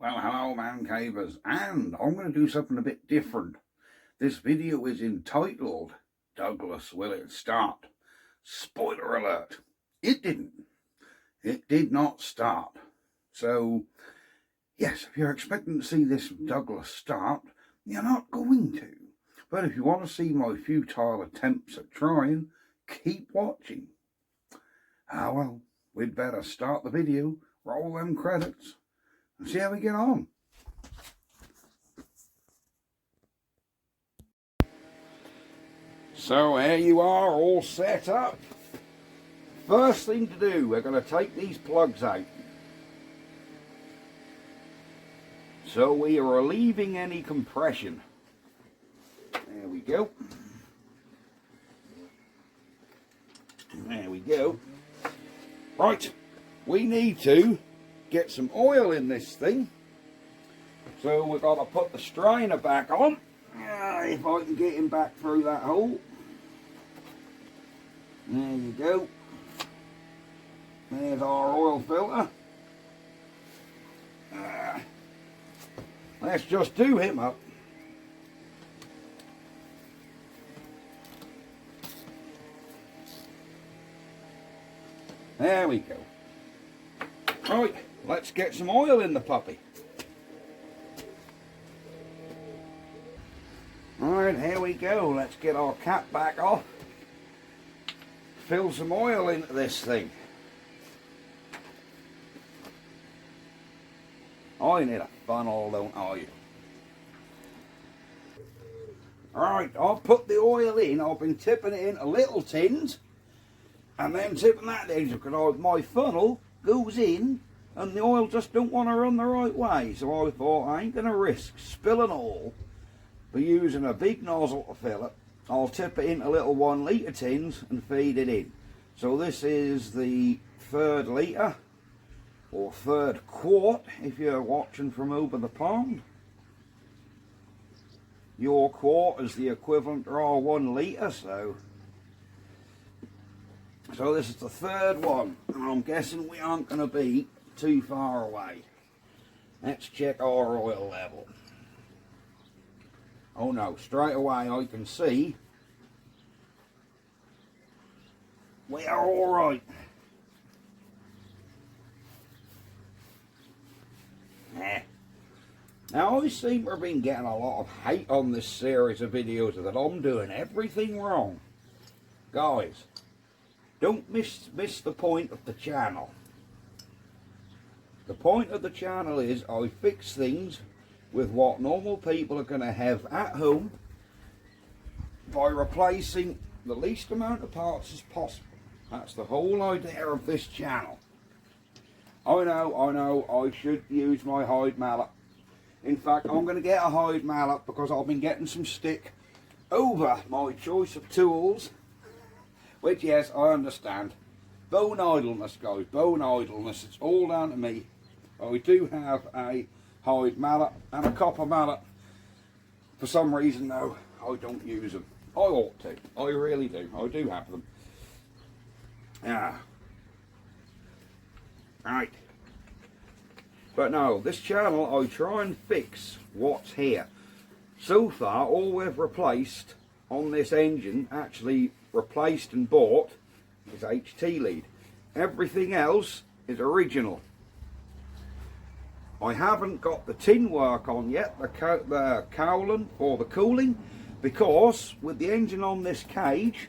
Well, hello man cavers, and I'm going to do something a bit different. This video is entitled, Douglas, Will It Start? Spoiler alert, it didn't. It did not start. So, yes, if you're expecting to see this Douglas start, you're not going to. But if you want to see my futile attempts at trying, keep watching. Ah well, we'd better start the video, roll them credits, and see how we get on. So here you are, all set up. First thing to do, we're going to take these plugs out. So we are relieving any compression. There we go. There we go. Right, we need to get some oil in this thing. So we've got to put the strainer back on. If I can get him back through that hole. There you go. There's our oil filter. Let's just do him up. There we go. Right, let's get some oil in the puppy. Alright, here we go. Let's get our cap back off. Fill some oil into this thing. I need a funnel, don't I? Alright, I've put the oil in. I've been tipping it into little tins and then tipping that in because my funnel goes in and the oil just don't want to run the right way. So I thought I ain't going to risk spilling all by using a big nozzle to fill it. I'll tip it into little 1 litre tins and feed it in. So this is the 3rd litre, or 3rd quart if you're watching from over the pond. Your quart is the equivalent to our 1 litre, so this is the 3rd one, and I'm guessing we aren't going to be too far away. Let's check our oil level. Oh no, straight away I can see we are alright. Now I seem to have been getting a lot of hate on this series of videos that I'm doing everything wrong. Guys, don't miss the point of the channel. The point of the channel is I fix things with what normal people are going to have at home by replacing the least amount of parts as possible. That's the whole idea of this channel. I know, I should use my hide mallet. In fact, I'm going to get a hide mallet because I've been getting some stick over my choice of tools. Which, yes, I understand. Bone idleness, guys, bone idleness. It's all down to me. I do have a hide mallet and a copper mallet. For some reason, though, I don't use them. I ought to. I really do. I do have them. Right. But no, this channel, I try and fix what's here. So far, all we've replaced on this engine, actually replaced and bought, is HT lead. Everything else is original. I haven't got the tin work on yet, the cowling or the cooling, because with the engine on this cage,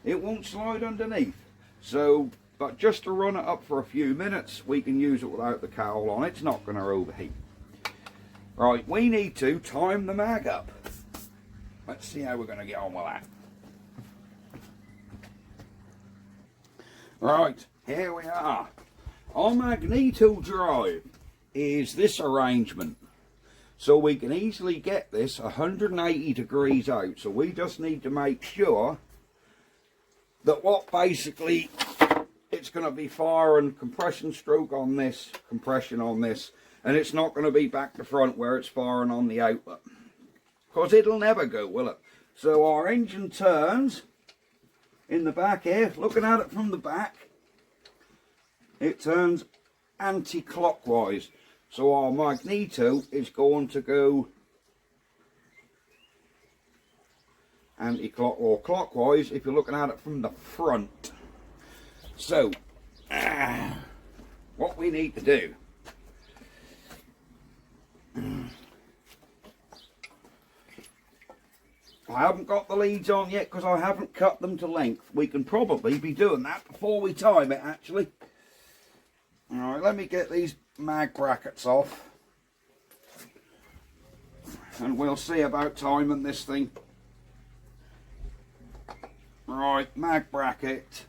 it won't slide underneath. So, but just to run it up for a few minutes, we can use it without the cowl on. It's not going to overheat. Right, we need to time the mag up. Let's see how we're going to get on with that. Right, here we are. Our magneto drive is this arrangement. So we can easily get this 180 degrees out. So we just need to make sure that what basically it's going to be firing compression stroke on this, compression on this, and it's not going to be back to front where it's firing on the outlet. Because it'll never go, will it? So our engine turns in the back here, looking at it from the back, it turns anti-clockwise. So our magneto is going to go anti-clock or clockwise if you're looking at it from the front. So what we need to do, I haven't got the leads on yet because I haven't cut them to length. We can probably be doing that before we time it, actually. Alright, let me get these mag brackets off and we'll see about timing this thing. Right, mag bracket.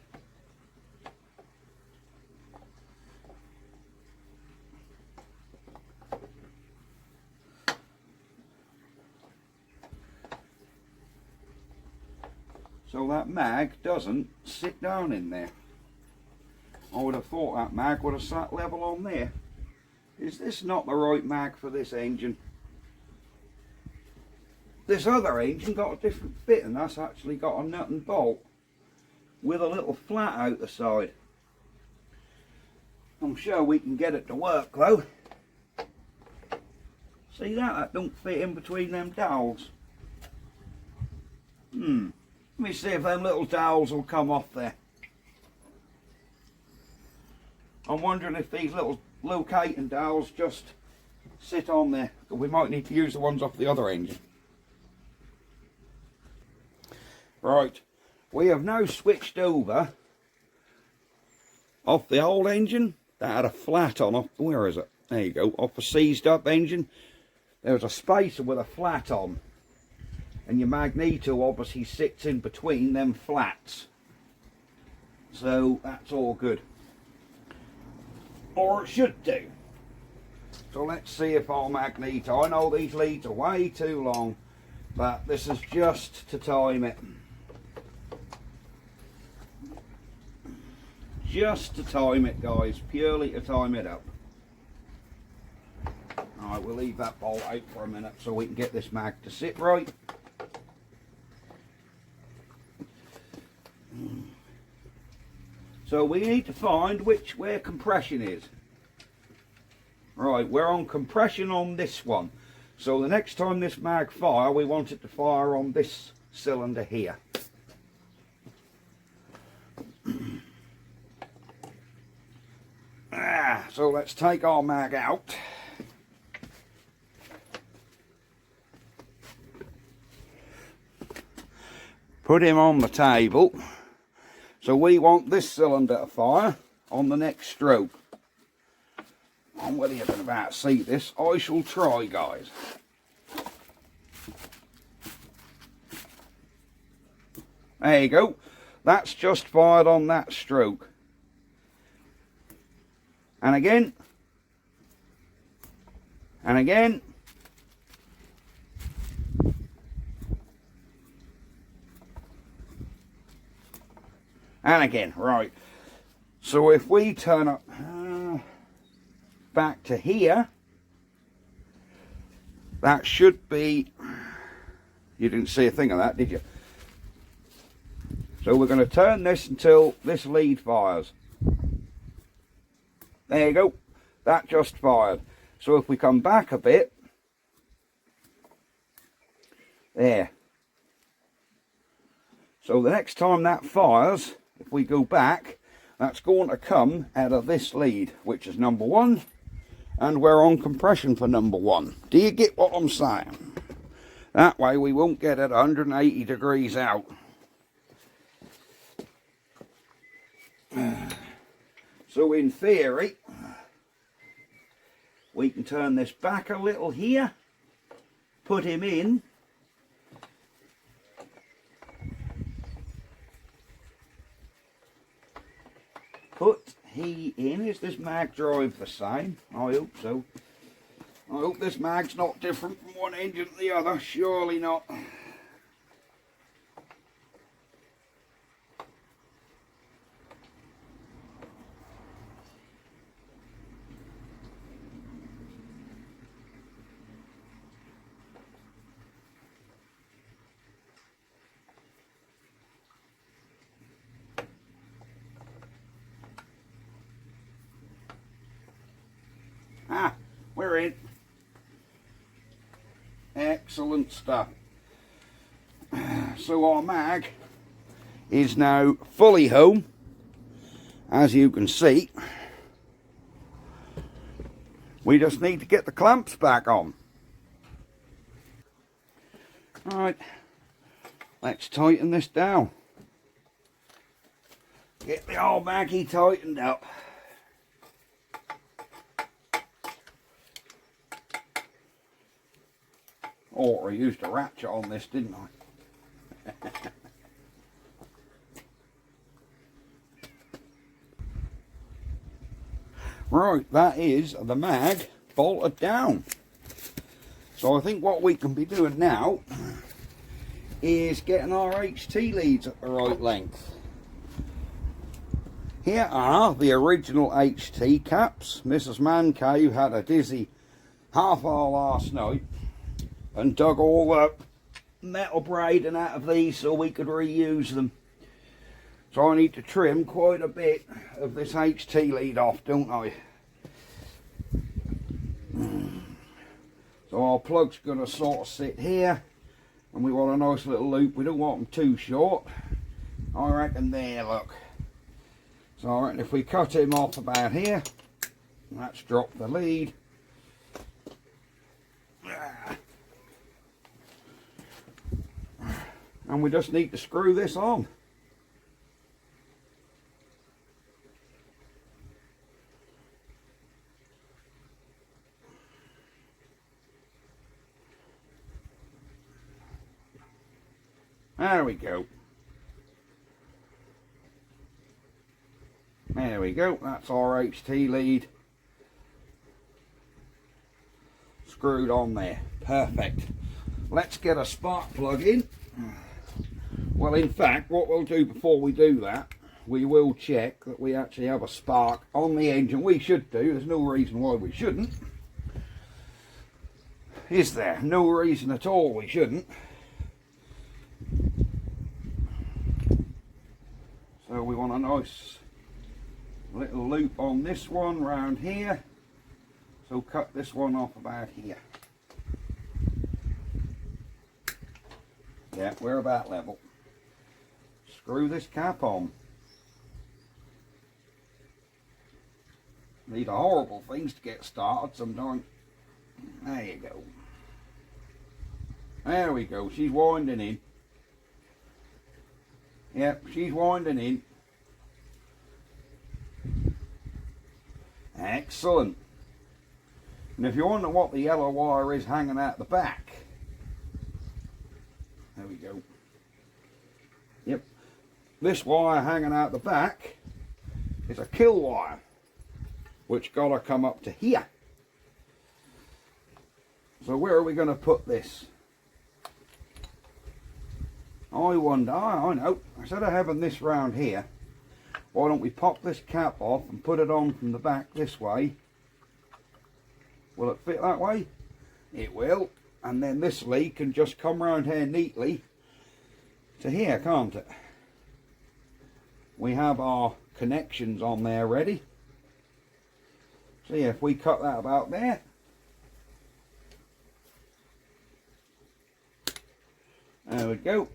So that mag doesn't sit down in there. I would have thought that mag would have sat level on there. Is this not the right mag for this engine? This other engine got a different fit, and that's actually got a nut and bolt with a little flat out the side. I'm sure we can get it to work though. See that? That don't fit in between them dowels. Let me see if them little dowels will come off there. I'm wondering if these little locating dowels just sit on there. We might need to use the ones off the other engine. Right, we have now switched over off the old engine that had a flat on. Where is it? There you go. Off a seized up engine, there's a spacer with a flat on, and your magneto obviously sits in between them flats. So that's all good, or it should do. So let's see if our magneto, I know these leads are way too long, but this is just to time it. Just to time it, guys, purely to time it up. Alright, we'll leave that bolt out for a minute so we can get this mag to sit right. So we need to find where compression is. Right, we're on compression on this one. So the next time this mag fire, we want it to fire on this cylinder here. So let's take our mag out. Put him on the table. So we want this cylinder to fire on the next stroke. I'm whether you can about see this. I shall try, guys. There you go. That's just fired on that stroke. And again. And again. And again. Right. So if we turn up back to here, that should be, you didn't see a thing of that, did you? So we're going to turn this until this lead fires. There you go, that just fired. So if we come back a bit, there. So the next time that fires, if we go back, that's going to come out of this lead, which is number 1, and we're on compression for number 1. Do you get what I'm saying? That way we won't get it 180 degrees out. So in theory, we can turn this back a little here, put him in, put he in. Is this mag drive the same? I hope so. I hope this mag's not different from one engine to the other. Surely not. Excellent stuff. So our mag is now fully home, as you can see. We just need to get the clamps back on. Right, let's tighten this down. Get the old maggie tightened up. Oh, I used a ratchet on this, didn't I? Right, that is the mag bolted down. So I think what we can be doing now is getting our HT leads at the right length. Here are the original HT caps. Mrs. Mancave had a dizzy half hour last night and dug all the metal braiding out of these so we could reuse them. So I need to trim quite a bit of this HT lead off, don't I? So our plug's going to sort of sit here, and we want a nice little loop. We don't want them too short. I reckon there, look. So I reckon if we cut him off about here, let's drop the lead. And we just need to screw this on. There we go. There we go. That's our HT lead screwed on there. Perfect. Let's get a spark plug in. Well, in fact, what we'll do before we do that, we will check that we actually have a spark on the engine. We should do. There's no reason why we shouldn't. Is there? No reason at all we shouldn't. So we want a nice little loop on this one round here. So cut this one off about here. Yeah, we're about level. Screw this cap on. These are horrible things to get started sometimes. There you go. There we go. She's winding in. Yep, she's winding in. Excellent. And if you wonder what the yellow wire is hanging out the back, there we go. Yep, this wire hanging out the back is a kill wire, which got to come up to here. So where are we going to put this? I wonder, I know, instead of having this round here, why don't we pop this cap off and put it on from the back this way? Will it fit that way? It will. And then this lead can just come round here neatly to here, can't it? We have our connections on there ready. So yeah, if we cut that about there. There we go.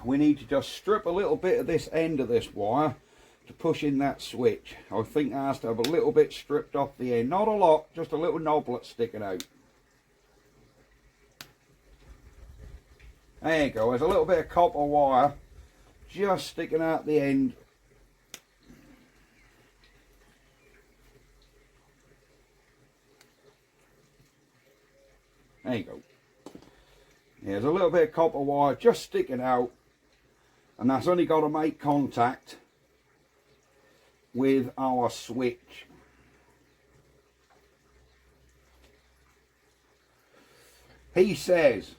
We need to just strip a little bit of this end of this wire to push in that switch. I think it has to have a little bit stripped off the end. Not a lot, just a little knoblet sticking out. There you go, there's a little bit of copper wire just sticking out the end. There you go. There's a little bit of copper wire just sticking out, and that's only got to make contact with our switch. He says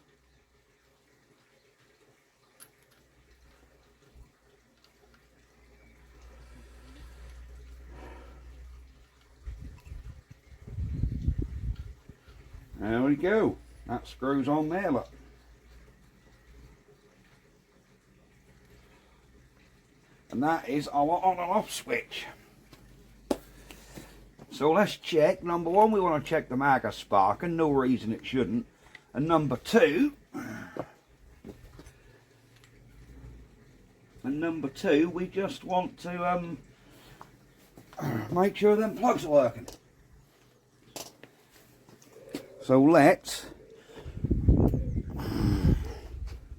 there we go. That screws on there, look. And that is our on and off switch. So let's check. Number one, we want to check the Maga spark, and no reason it shouldn't. And number two, we just want to make sure them plugs are working. So let's,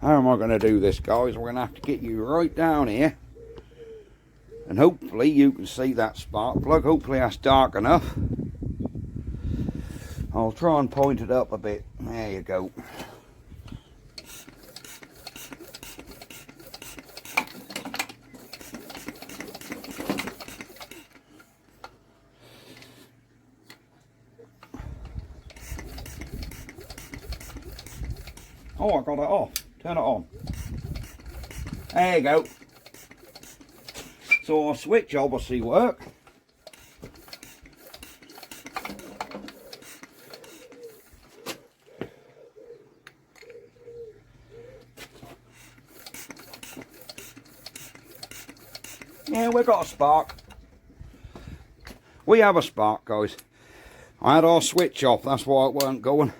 how am I going to do this, guys? We're going to have to get you right down here, and hopefully you can see that spark plug. Hopefully that's dark enough. I'll try and point it up a bit. There you go. Oh, I got it off. Turn it on. There you go. So our switch obviously works. Yeah, we've got a spark. We have a spark, guys. I had our switch off, that's why it weren't going.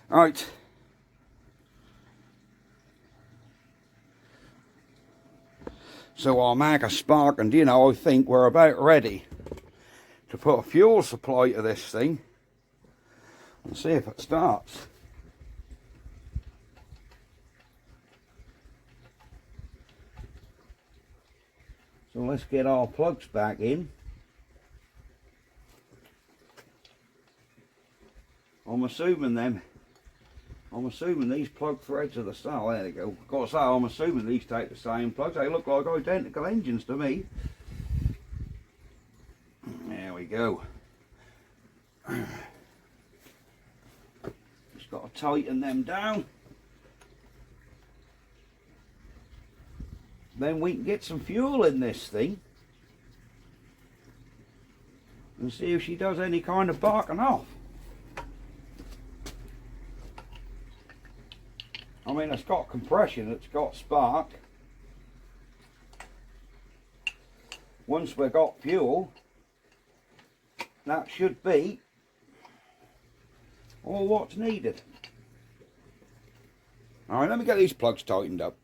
Right. So our Maga spark, and you know, I think we're about ready to put a fuel supply to this thing and see if it starts. So let's get our plugs back in. I'm assuming these plug threads are the same. There they go. Of course, I'm assuming these take the same plugs. They look like identical engines to me. There we go. Just got to tighten them down. Then we can get some fuel in this thing and see if she does any kind of barking off. I mean, it's got compression, it's got spark. Once we've got fuel, that should be all what's needed. Alright, let me get these plugs tightened up.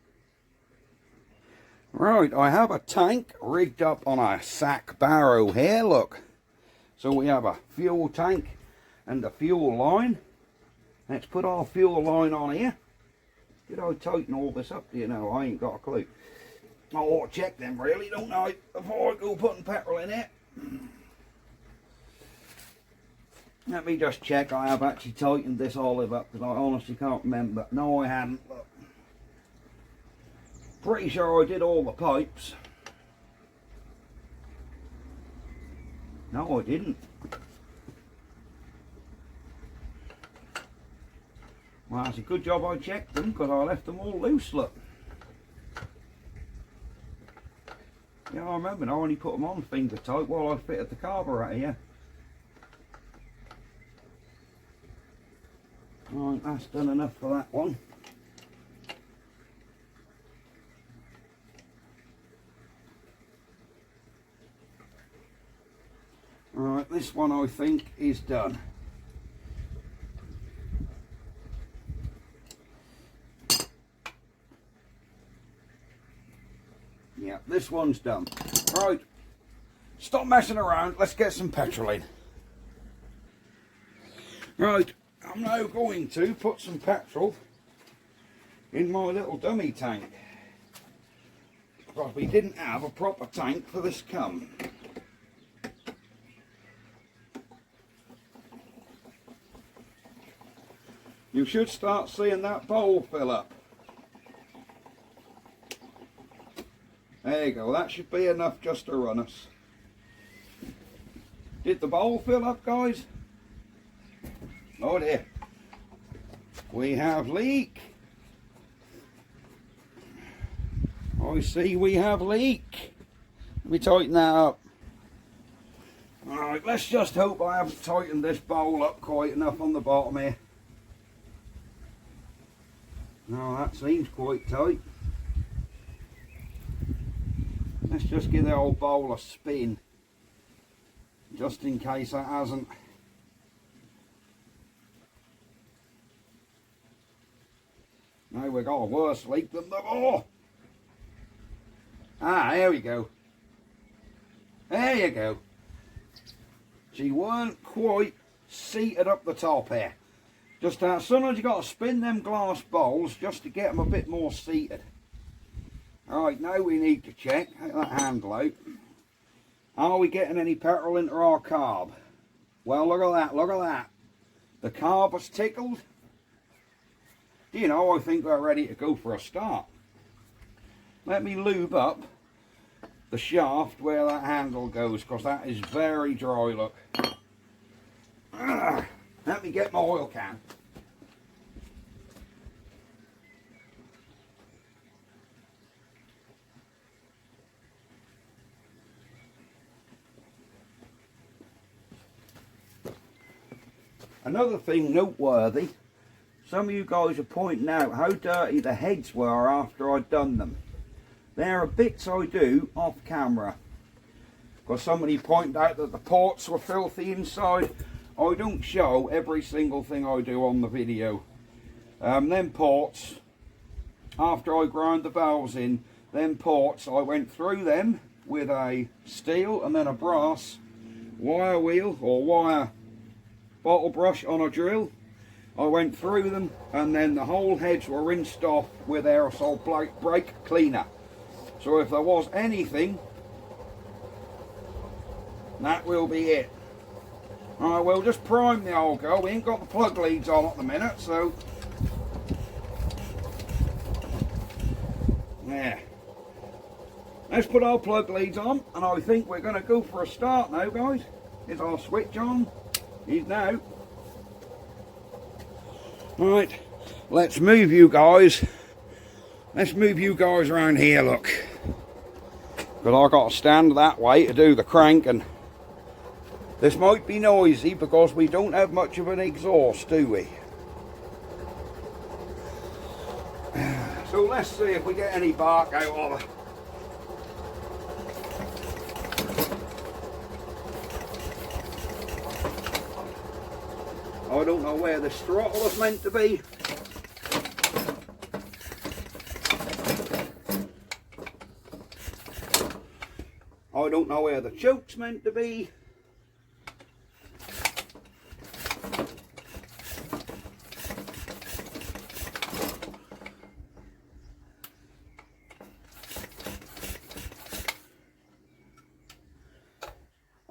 Right, I have a tank rigged up on a sack barrow here, look. So we have a fuel tank and a fuel line. Let's put our fuel line on here. Did I tighten all this up? Do you know? I ain't got a clue. I ought to check them really, don't I, before I go putting petrol in it. Let me just check I have actually tightened this olive up, because I honestly can't remember. No, I haven't. Look. Pretty sure I did all the pipes. No, I didn't. Well, it's a good job I checked them, because I left them all loose, look. Yeah, I remember, I only put them on finger tight while I fitted the carburetor, yeah. Right, that's done enough for that one. Alright, this one I think is done. Yeah, this one's done. Right, stop messing around, let's get some petrol in. Right, I'm now going to put some petrol in my little dummy tank, because we didn't have a proper tank for this cum. You should start seeing that bowl fill up. There you go, that should be enough just to run us. Did the bowl fill up, guys? Oh dear. We have leak. I see we have leak. Let me tighten that up. Alright, let's just hope I haven't tightened this bowl up quite enough on the bottom here. No, that seems quite tight. Let's just give the old bowl a spin. just in case that hasn't. Now we've got a worse leak than before. Ah, there we go. There you go. She weren't quite seated up the top here. Just sometimes you got to spin them glass bowls just to get them a bit more seated. Alright, now we need to check that handle out. Are we getting any petrol into our carb? Well, look at that, look at that. The carb has tickled. Do you know, I think we're ready to go for a start. Let me lube up the shaft where that handle goes, because that is very dry, look. Let me get my oil can. Another thing noteworthy, some of you guys are pointing out how dirty the heads were after I'd done them. There are bits I do off camera, because somebody pointed out that the ports were filthy inside. I don't show every single thing I do on the video. Them ports, after I ground the valves in, them ports, I went through them with a steel and then a brass wire wheel or wire bottle brush on a drill. I went through them, and then the whole heads were rinsed off with aerosol brake cleaner. So if there was anything, that will be it. Alright, we'll just prime the old girl. We ain't got the plug leads on at the minute, so yeah. Let's put our plug leads on, and I think we're going to go for a start now, guys. Is our switch on? He's now. Right, let's move you guys. Let's move you guys around here, look. Because I've got to stand that way to do the crank, and this might be noisy because we don't have much of an exhaust, do we? So let's see if we get any bark out of it. I don't know where the throttle is meant to be. I don't know where the choke's meant to be.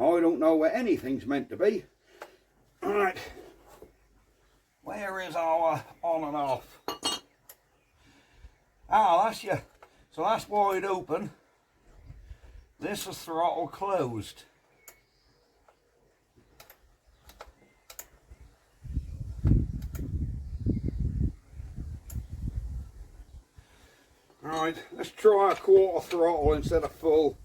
I don't know where anything's meant to be. Alright. Where is our on and off? Ah, that's you. So that's wide open. This is throttle closed. Alright, let's try a quarter throttle instead of full.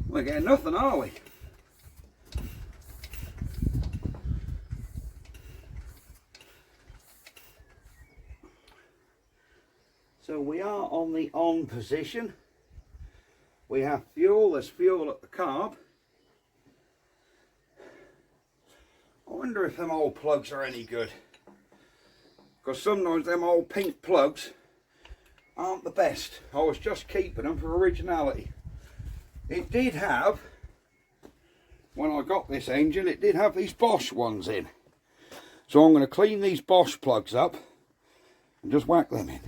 We're getting nothing, are we? So we are on the on position. We have fuel, there's fuel at the carb. I wonder if them old plugs are any good. Because sometimes them old pink plugs aren't the best. I was just keeping them for originality. It did have, when I got this engine, it did have these Bosch ones in. So I'm going to clean these Bosch plugs up and just whack them in.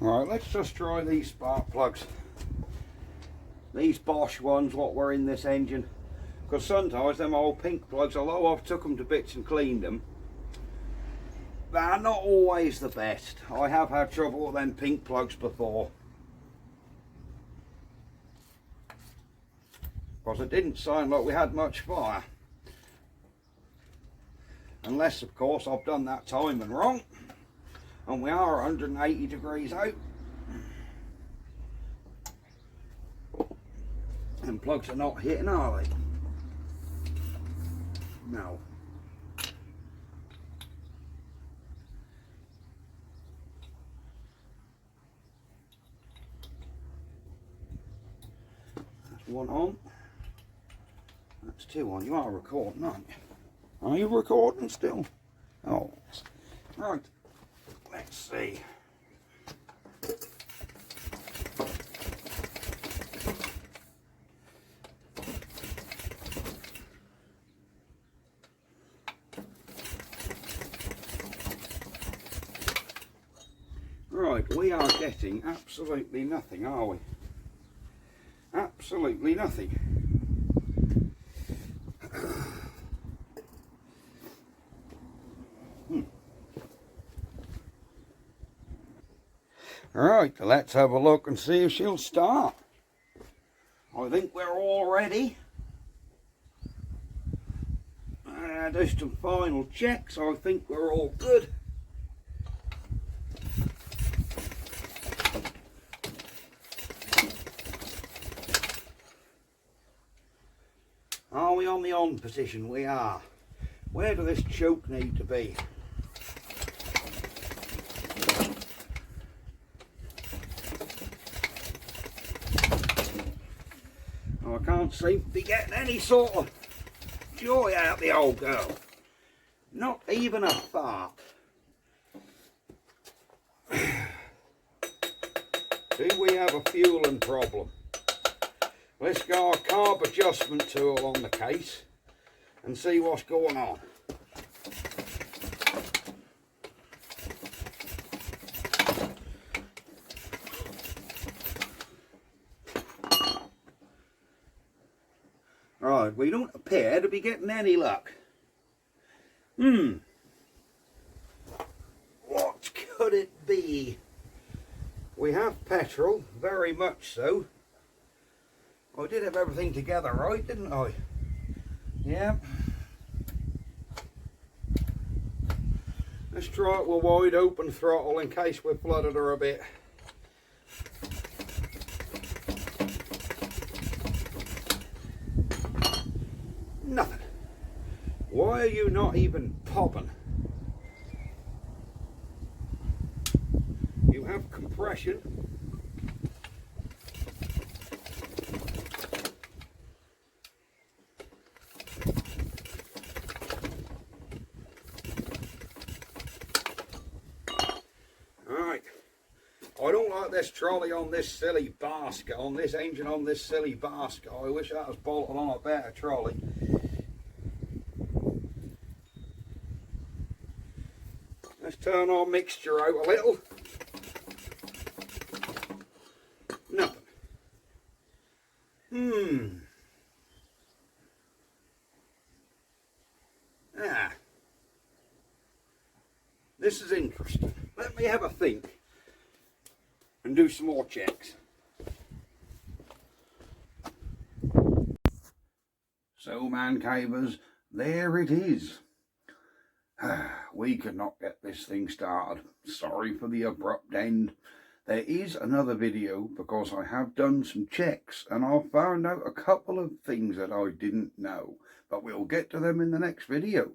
Alright, let's just try these spark plugs. These Bosch ones, what were in this engine. Because sometimes them old pink plugs, although I've took them to bits and cleaned them, they're not always the best. I have had trouble with them pink plugs before. Because it didn't sound like we had much fire. Unless, of course, I've done that timing wrong. And we are 180 degrees out. And plugs are not hitting, are they? No. one on. That's two on. You are recording, aren't you? Are you recording still? Oh, right. Let's see. Right, we are getting absolutely nothing, are we? Absolutely nothing. Right, let's have a look and see if she'll start. I think we're all ready. Do some final checks. I think we're all good. Are we on the on position? We are. Where does this choke need to be? Oh, I can't seem to be getting any sort of joy out of the old girl. Not even a fart. Do we have a fueling problem? Let's go our carb adjustment tool on the case and see what's going on. Right, we don't appear to be getting any luck. What could it be? We have petrol, very much so. I did have everything together right, didn't I? Yeah. Let's try it with wide open throttle in case we've flooded her a bit. Nothing. Why are you not even popping? You have compression. Alright. I don't like this trolley on this silly basket, on this engine on this silly basket. I wish that was bolted on a better trolley. Let's turn our mixture out a little. Nothing. This is interesting. Let me have a think and do some more checks. So, man cavers, there it is. We could not get this thing started. Sorry for the abrupt end. There is another video because I have done some checks and I've found out a couple of things that I didn't know. But we'll get to them in the next video.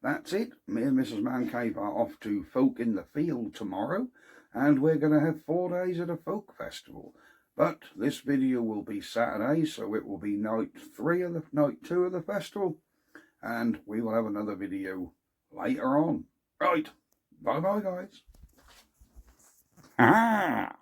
That's it. Me and Mrs. Man Cave are off to Folk in the Field tomorrow. And we're going to have 4 days at a folk festival. But this video will be Saturday, so it will be night 2 of the festival. And we will have another video later on. Right. Bye-bye, guys. Ah!